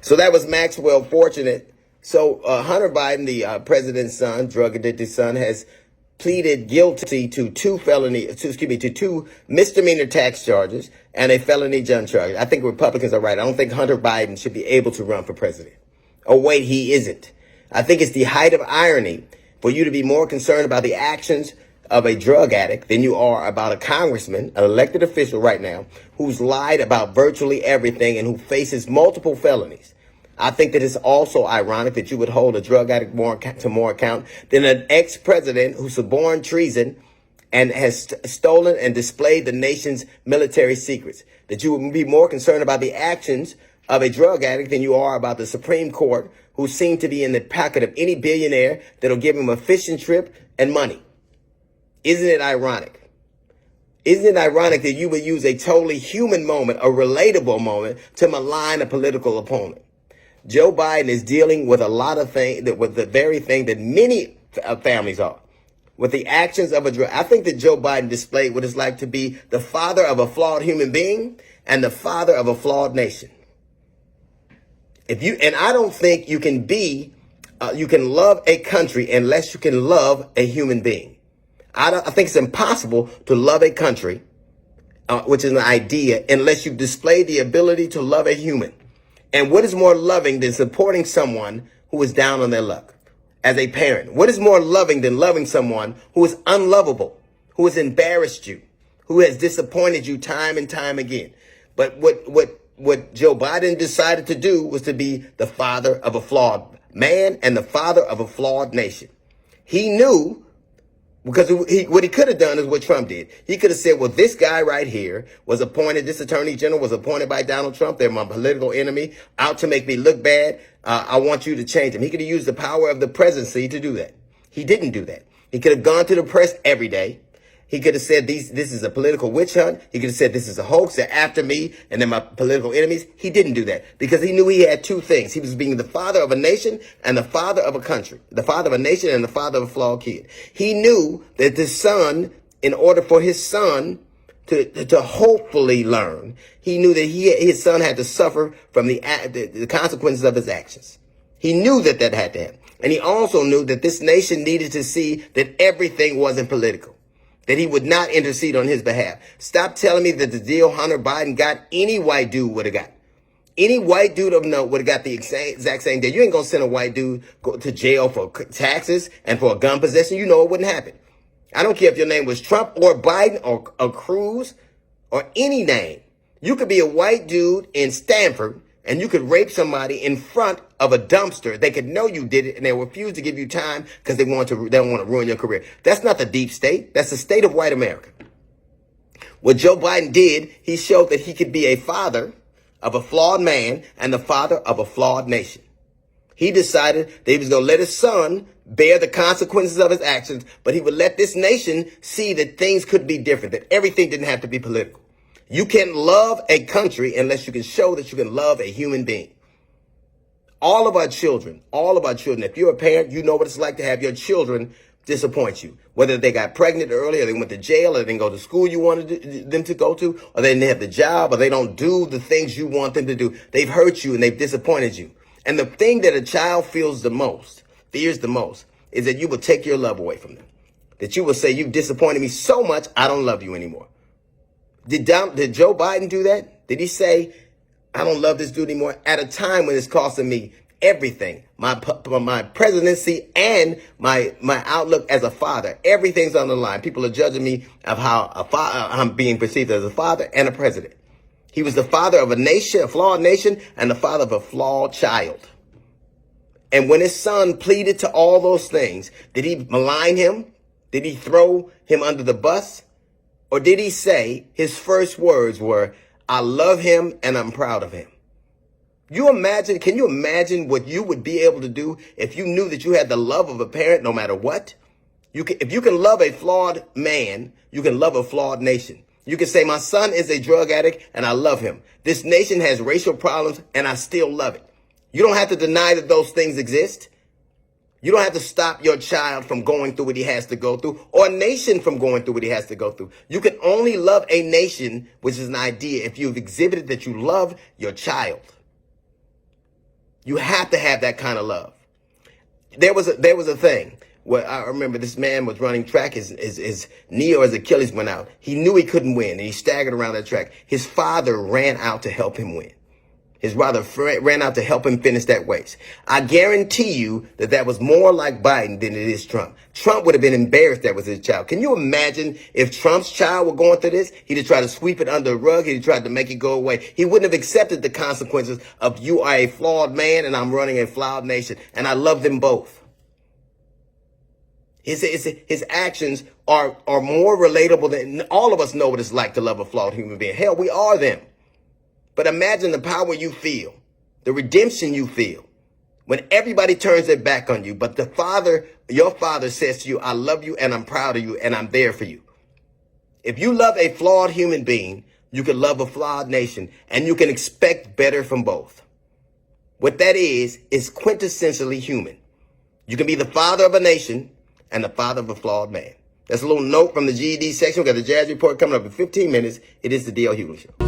So that was Maxwell fortunate. So Hunter Biden, the president's son, drug addicted son, has pleaded guilty to two misdemeanor tax charges and a felony gun charge. I think Republicans are right. I don't think Hunter Biden should be able to run for president. Oh, wait, he isn't. I think it's the height of irony for you to be more concerned about the actions of a drug addict than you are about a congressman, an elected official right now, who's lied about virtually everything and who faces multiple felonies. I think that it's also ironic that you would hold a drug addict to more account than an ex-president who suborned treason and has stolen and displayed the nation's military secrets. That you would be more concerned about the actions of a drug addict than you are about the Supreme Court, who seem to be in the pocket of any billionaire that'll give him a fishing trip and money. Isn't it ironic? Isn't it ironic that you would use a totally human moment, a relatable moment, to malign a political opponent? Joe Biden is dealing with a lot of things, with the very thing that many families are, with the actions of a drug. I think that Joe Biden displayed what it's like to be the father of a flawed human being and the father of a flawed nation. I don't think you can you can love a country unless you can love a human being. I think it's impossible to love a country, which is an idea, unless you display the ability to love a human. And what is more loving than supporting someone who is down on their luck? As a parent, what is more loving than loving someone who is unlovable, who has embarrassed you, who has disappointed you time and time again? But what Joe Biden decided to do was to be the father of a flawed man and the father of a flawed nation. He knew, because what he could have done is what Trump did. He could have said, well, this guy right here was appointed, this attorney general was appointed by Donald Trump. They're my political enemy, out to make me look bad. I want you to change him. He could have used the power of the presidency to do that. He didn't do that. He could have gone to the press every day. He could have said this is a political witch hunt. He could have said this is a hoax. They're after me and they're my political enemies. He didn't do that because he knew he had two things. He was being the father of a nation and the father of a country, the father of a nation and the father of a flawed kid. He knew that the son, in order for his son to hopefully learn, he knew that his son had to suffer from the consequences of his actions. He knew that had to happen. And he also knew that this nation needed to see that everything wasn't political, that he would not intercede on his behalf. Stop telling me that the deal Hunter Biden got, any white dude would have got. Any white dude of note would have got the exact same deal. You ain't going to send a white dude to jail for taxes and for a gun possession. You know it wouldn't happen. I don't care if your name was Trump or Biden or Cruz or any name. You could be a white dude in Stanford and you could rape somebody in front of a dumpster. They could know you did it and they refuse to give you time because they don't want to ruin your career. That's not the deep state. That's the state of white America. What Joe Biden did, he showed that he could be a father of a flawed man and the father of a flawed nation. He decided that he was going to let his son bear the consequences of his actions, but he would let this nation see that things could be different, that everything didn't have to be political. You can't love a country unless you can show that you can love a human being. All of our children, if you're a parent, you know what it's like to have your children disappoint you. Whether they got pregnant early or they went to jail or they didn't go to school you wanted them to go to, or they didn't have the job, or they don't do the things you want them to do. They've hurt you and they've disappointed you. And the thing that a child fears the most, is that you will take your love away from them. That you will say, you've disappointed me so much, I don't love you anymore. Did Joe Biden do that? Did he say, I don't love this dude anymore at a time when it's costing me everything, my presidency and my outlook as a father? Everything's on the line. People are judging me of how I'm being perceived as a father and a president. He was the father of a nation, a flawed nation, and the father of a flawed child. And when his son pleaded to all those things, did he malign him? Did he throw him under the bus? Or did he say his first words were, I love him and I'm proud of him? Can you imagine what you would be able to do if you knew that you had the love of a parent no matter what? If you can love a flawed man, you can love a flawed nation. You can say, my son is a drug addict and I love him. This nation has racial problems and I still love it. You don't have to deny that those things exist. You don't have to stop your child from going through what he has to go through, or a nation from going through what he has to go through. You can only love a nation, which is an idea, if you've exhibited that you love your child. You have to have that kind of love. There was a thing where I remember this man was running track. His knee or his Achilles went out. He knew he couldn't win, and he staggered around that track. His father ran out to help him win. His brother ran out to help him finish that race. I guarantee you that was more like Biden than it is Trump. Trump would have been embarrassed that was his child. Can you imagine if Trump's child were going through this? He'd have tried to sweep it under the rug. He'd have tried to make it go away. He wouldn't have accepted the consequences of you are a flawed man and I'm running a flawed nation. And I love them both. His actions are more relatable than all of us know what it's like to love a flawed human being. Hell, we are them. But imagine the power you feel, the redemption you feel when everybody turns their back on you. But your father says to you, I love you and I'm proud of you and I'm there for you. If you love a flawed human being, you can love a flawed nation and you can expect better from both. What that is quintessentially human. You can be the father of a nation and the father of a flawed man. That's a little note from the GED section. We got the Jazz Report coming up in 15 minutes. It is the D.L. Hughley Show.